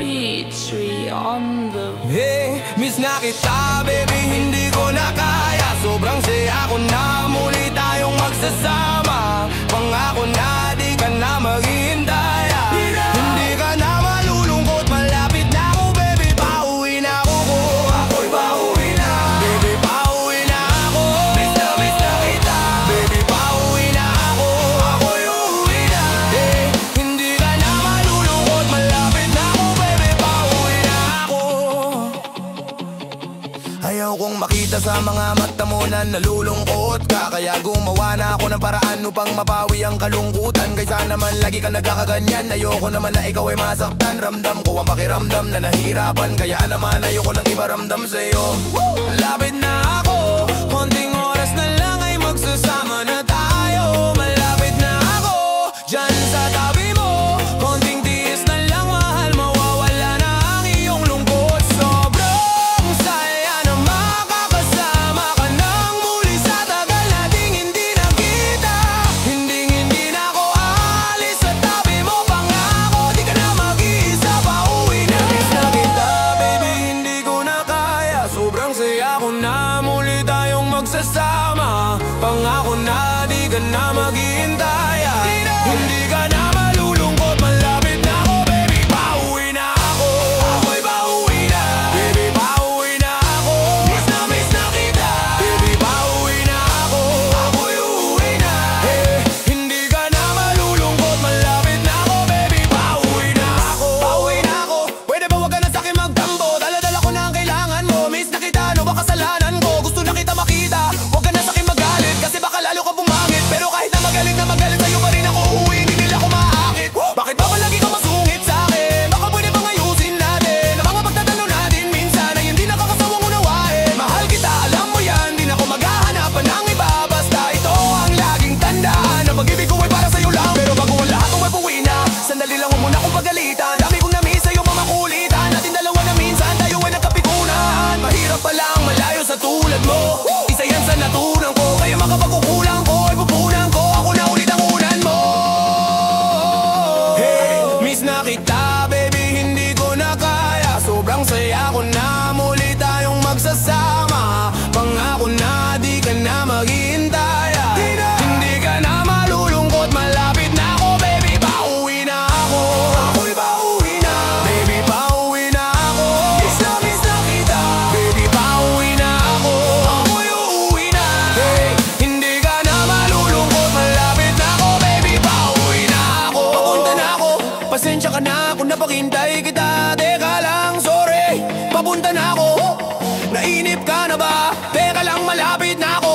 Petrie on the... Hey, miss na kita baby, hindi ko na kaya. Sobrang saya ko na muli tayong magsasama. Pangako na di ka na maghihintay. Hindi ka na malulungkot, malapit na ako baby. Pauwi na ako, ako'y pauwi na. Baby, pauwi na ako. Miss na kita baby, pauwi na ako, ako'y uuwi na. Hey, hindi ka na malulungkot, malapit na ako baby. Pauwi na ako. Ayaw kong makita sa mga mata mo na nalulungkot ka, kaya gumawa na ako ng paraan upang mapawi ang kalungkutan. Kaysa naman lagi ka nagkakaganyan, ayoko naman na ikaw ay masaktan. Ramdam ko ang pakiramdam na nahirapan, kaya naman ayoko nang iparamdam sa'yo. Lapit na ako, konting oras na lang ay magsasama na tayo. Malapit na ako, dyan sa tabi mo. Konting tiis na lang mahal, mawawala na ang iyong lungkot. Sobrang saya na makakasama ka nang muli sa tagal nating hindi nakita. Hindi na ako aalis sa tabi mo. Pangako di ka na mag-iisa, pauwi na. Miss na kita baby, hindi ko na kaya. Sobrang saya ko na muli tayong magsasama. Pangako na di ka na maghihintay. Hindi ka na malulungkot, malapit na ako baby. Pauwi na ako, ako'y pauwi na. Baby, pauwi na ako. Miss na kita baby, pauwi na ako, ako'y uuwi na. Hey, hindi ka na malulungkot, malapit na ako baby. Pauwi na ako, pauwi na ako. Pwede ba wag ka na sa'kin magtambo? Dala-dala ko na ang kailangan mo. Miss na kita, ano ba kasalanan ko? Gusto na kita makita. Wag ka na sa'kin magalit, kasi baka lalo ka bumangit. Pero kahit na magaling sa'yo pa rin ako uuwi, hindi nila ako maakit. Bakit ba palagi ka masungit sa'kin? Baka pwede bang ayusin natin ang mga pagtatalo natin minsan ay hindi nakakasawang unawain. Mahal kita, alam mo yan, di na ako maghahanapan ng iba. Basta ito ang laging tandaan, ang pag-ibig ko ay para sa'yo lang. Pero bago ang lahat ko ay puwi na, sandali lang huwag muna akong pagalitan. Dami kong na-miss sa'yo mamakulitan, natin dalawa na minsan tayo ay nagkapikunan. Mahirap pa lang malayo sa tulad mo, isa yan sa natunan ko. Kaya makapagkukulang ko ay pupunan ko, ako na ulit ang unan mo. Hey, miss na kita baby, hindi ko na kaya. Sobrang saya ko na muli tayong magsasama. Pangako na di ka na maghihintay. Hindi ka na malulungkot, malapit na ako baby. Pauwi na ako, ako'y pauwi na. Baby, pauwi na ako. Miss na kita baby, pauwi na ako, ako'y uuwi na. Hey, hindi ka na malulungkot, malapit na ako baby. Pauwi na ako, papunta na ako. Pasensya ka na kung napaghintay kita. Teka lang, sorry, papunta na ako. Nainip ka na ba? Teka lang, malapit na ako.